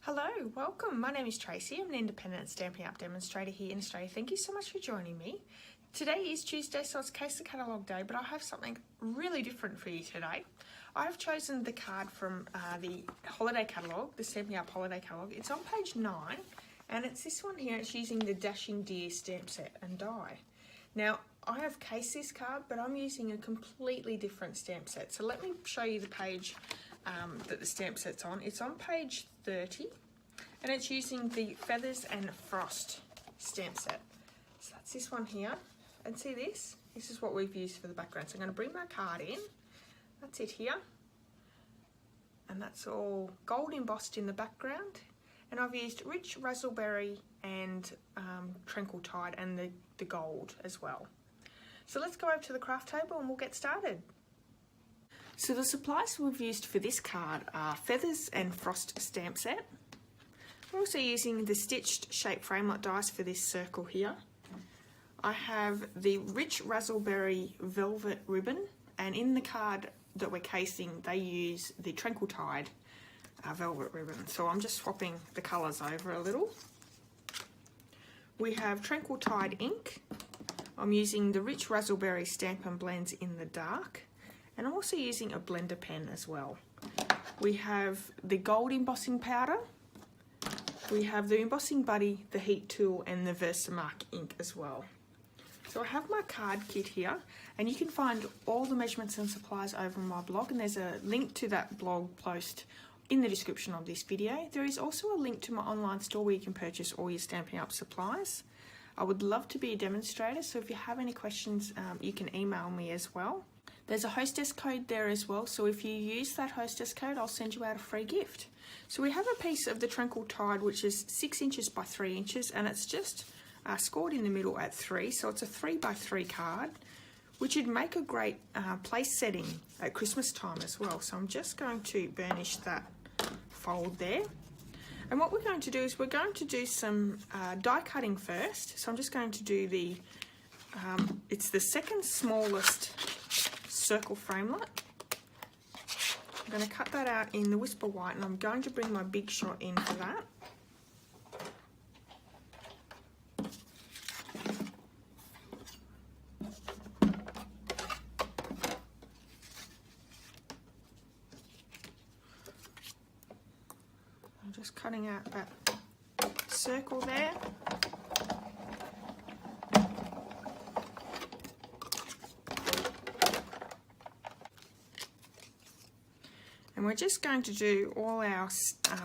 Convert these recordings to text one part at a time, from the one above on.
Hello, welcome. My name is Tracy. I'm an independent Stampin' Up demonstrator here in Australia. Thank you so much for joining me. Today is Tuesday, so it's CASEing the Catalogue day, but I have something really different for you today. I have chosen the card from the Holiday Catalogue, the Stampin' Up Holiday Catalogue. It's on page 9, and it's this one here. It's using the Dashing Deer stamp set and die. Now, I have cased this card, but I'm using a completely different stamp set. So let me show you the page that the stamp set's on. It's on page 30, and it's using the Feathers and Frost stamp set. So that's this one here. And see this? This is what we've used for the background. So I'm going to bring my card in. That's it here. And that's all gold embossed in the background. And I've used rich raspberry and treacle tide and the gold as well. So let's go over to the craft table and we'll get started. So the supplies we've used for this card are Feathers and Frost stamp set. We're also using the stitched shape framelit dies for this circle here. I have the rich raspberry velvet ribbon, and in the card that we're casing they use the treacle tide velvet ribbon. So I'm just swapping the colours over a little. We have treacle tide ink. I'm using the rich raspberry Stampin' Blends in the dark. And I'm also using a blender pen as well. We have the gold embossing powder. We have the embossing buddy, the heat tool, and the Versamark ink as well. So I have my card kit here, and you can find all the measurements and supplies over on my blog, and there's a link to that blog post in the description of this video. There is also a link to my online store where you can purchase all your Stampin' Up supplies. I would love to be a demonstrator, so if you have any questions, you can email me as well. There's a Hostess Code there as well, so if you use that Hostess Code, I'll send you out a free gift. So we have a piece of the treacle tide which is 6 inches by 3 inches, and it's just scored in the middle at 3, so it's a 3 by 3 card, which would make a great place setting at Christmas time as well. So I'm just going to burnish that fold there. And what we're going to do is we're going to do some die cutting first. So I'm just going to do the, it's the second smallest circle framelit. I'm going to cut that out in the Whisper White, and I'm going to bring my big shot in for that. I'm just cutting out that circle there. And we're just going to do all our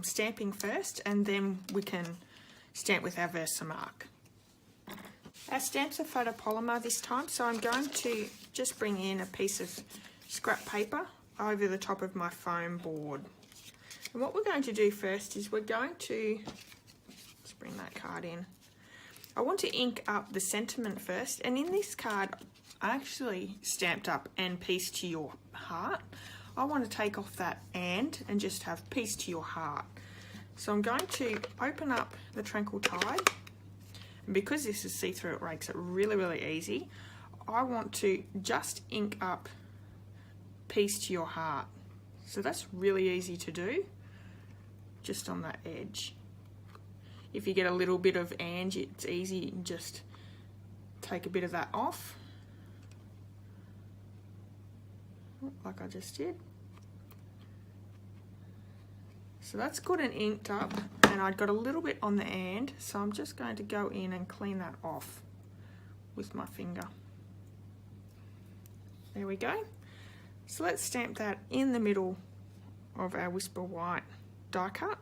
stamping first, and then we can stamp with our Versamark. Our stamps are photopolymer this time, so I'm going to just bring in a piece of scrap paper over the top of my foam board. And what we're going to do first is we're going to, let's bring that card in. I want to ink up the sentiment first, and in this card I actually stamped up "and peace to your heart." I want to take off that and just have peace to your heart. So I'm going to open up the treacle tide, and because this is see-through, it makes it really, really easy. I want to just ink up peace to your heart. So that's really easy to do, just on that edge. If you get a little bit of "and," it's easy, you can just take a bit of that off, like I just did. So that's good and inked up, and I've got a little bit on the "and," so I'm just going to go in and clean that off with my finger. There we go. So let's stamp that in the middle of our Whisper White die cut.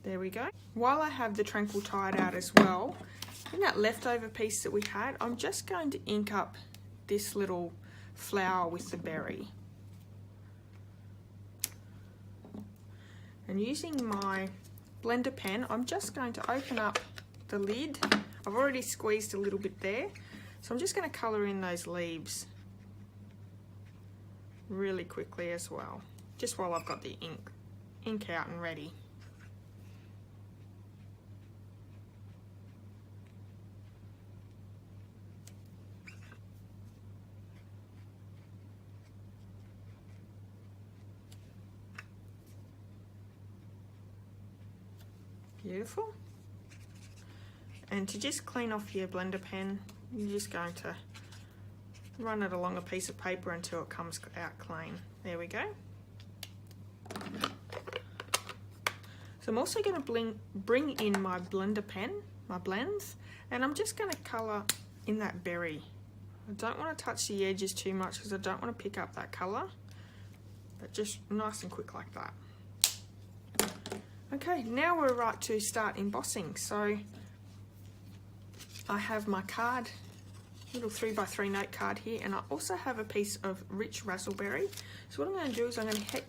There we go. While I have the treacle tide out as well, in that leftover piece that we had, I'm just going to ink up this little flower with the berry. And using my blender pen, I'm just going to open up the lid. I've already squeezed a little bit there, so I'm just going to colour in those leaves really quickly as well, just while I've got the ink out and ready. Beautiful. And to just clean off your blender pen, you're just going to run it along a piece of paper until it comes out clean. There we go. So I'm also going to bring in my blender pen, my blends, and I'm just going to colour in that berry. I don't want to touch the edges too much because I don't want to pick up that colour, but just nice and quick like that. Okay, now we're right to start embossing. So I have my card, little 3x3 note card here, and I also have a piece of rich raspberry. So what I'm going to do is I'm going to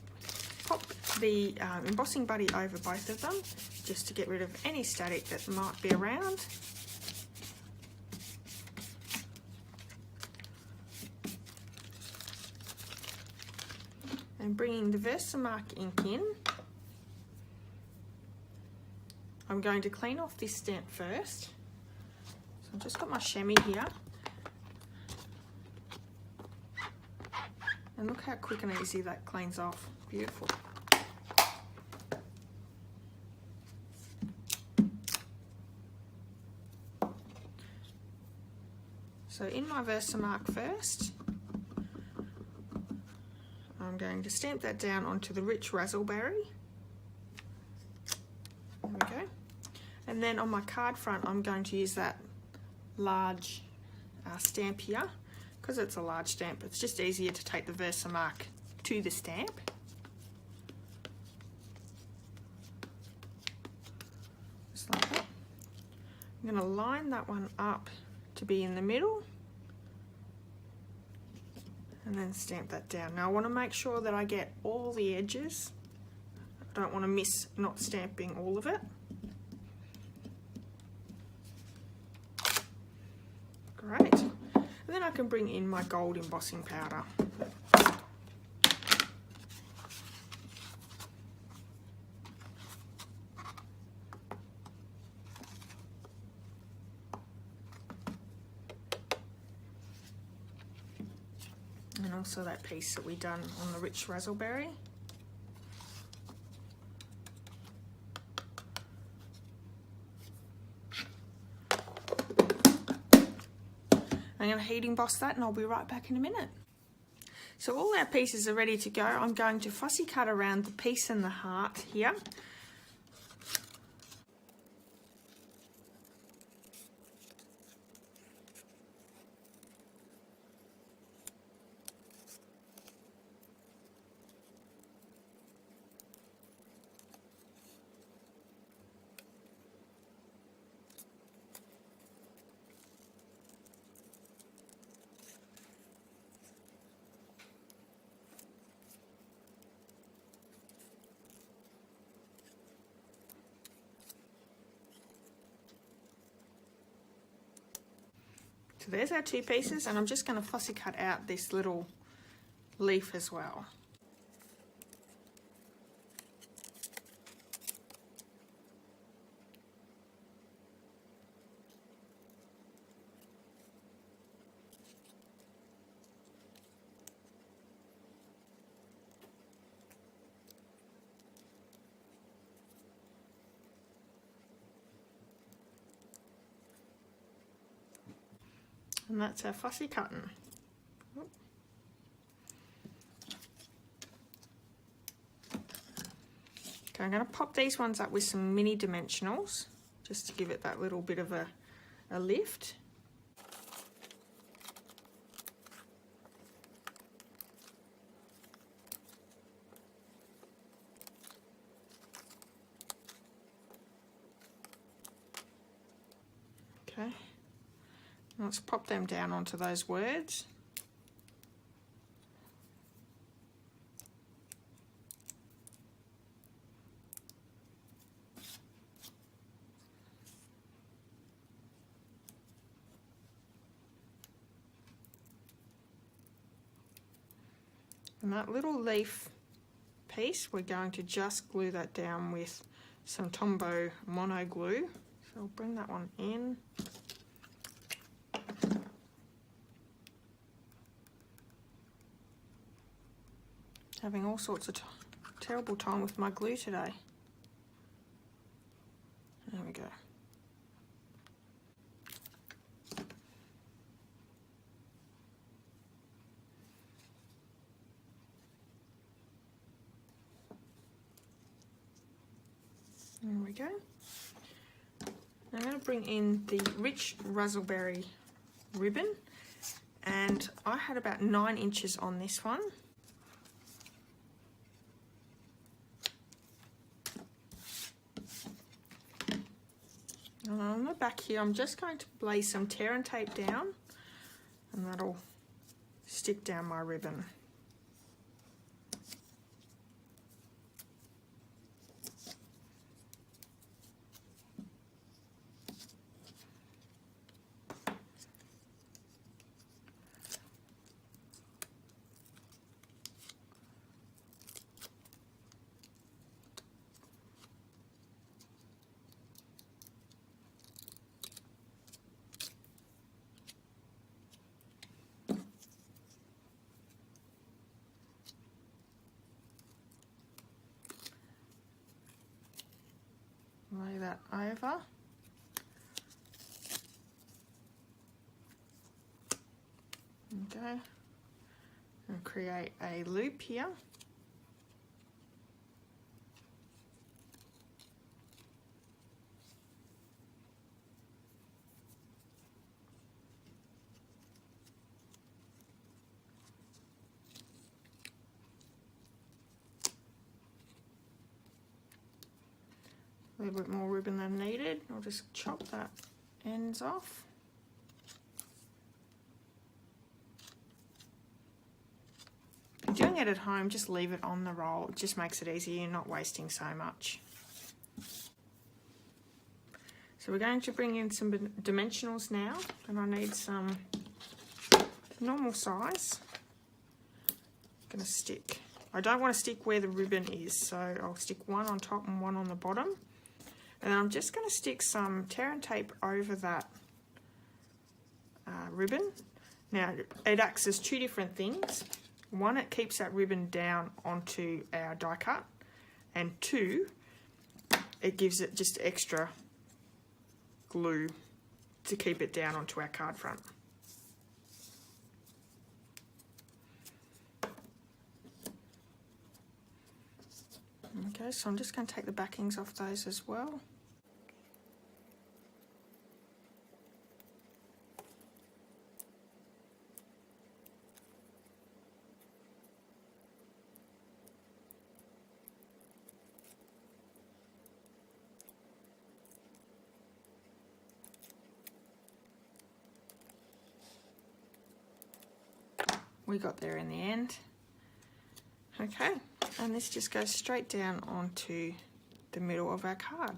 pop the embossing buddy over both of them just to get rid of any static that might be around. And bringing the Versamark ink in, I'm going to clean off this stamp first. So I've just got my chamois here. And look how quick and easy that cleans off. Beautiful. So in my Versamark first, I'm going to stamp that down onto the rich raspberry. There we go. And then on my card front, I'm going to use that large stamp here. Because it's a large stamp, it's just easier to take the Versamark to the stamp. Just like that. I'm going to line that one up to be in the middle and then stamp that down. Now I want to make sure that I get all the edges. I don't want to miss not stamping all of it. Great. And then I can bring in my gold embossing powder. And also that piece that we done on the rich raspberry. I'm going to heat emboss that and I'll be right back in a minute. So all our pieces are ready to go. I'm going to fussy cut around the piece and the heart here. So there's our two pieces, and I'm just going to fussy cut out this little leaf as well. And that's our fussy cutting. Okay, I'm going to pop these ones up with some mini dimensionals just to give it that little bit of a lift. Okay. Let's pop them down onto those words. And that little leaf piece, we're going to just glue that down with some Tombow mono glue. So I'll bring that one in. Having all sorts of terrible time with my glue today. we go. There we go. I'm going to bring in the rich raspberry ribbon, and I had about 9 inches on this one. And on the back here, I'm just going to lay some tear and tape down, and that'll stick down my ribbon. Lay that over. Okay, and create a loop here. A little bit more ribbon than needed. I'll just chop that ends off. If you're doing it at home, just leave it on the roll. It just makes it easier. You're not wasting so much. So we're going to bring in some dimensionals now, and I need some normal size. I'm going to stick. I don't want to stick where the ribbon is, so I'll stick one on top and one on the bottom. And then I'm just going to stick some tear and tape over that ribbon. Now, it acts as 2 different things. 1, it keeps that ribbon down onto our die cut. And 2, it gives it just extra glue to keep it down onto our card front. Okay, so I'm just going to take the backings off those as well. We got there in the end. Okay, and this just goes straight down onto the middle of our card.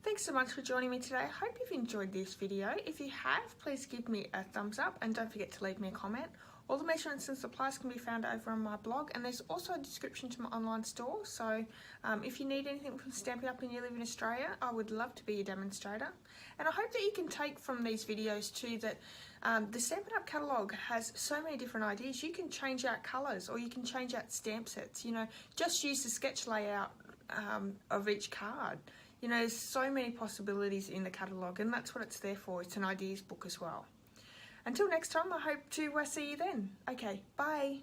Thanks so much for joining me today. I hope you've enjoyed this video. If you have, please give me a thumbs up and don't forget to leave me a comment. All the measurements and supplies can be found over on my blog, and there's also a description to my online store. So if you need anything from Stampin' Up and you live in Australia, I would love to be your demonstrator. And I hope that you can take from these videos too that the Stampin' Up catalogue has so many different ideas. You can change out colours, or you can change out stamp sets. You know, just use the sketch layout of each card. You know, there's so many possibilities in the catalogue, and that's what it's there for. It's an ideas book as well. Until next time, I hope to see you then. Okay, bye.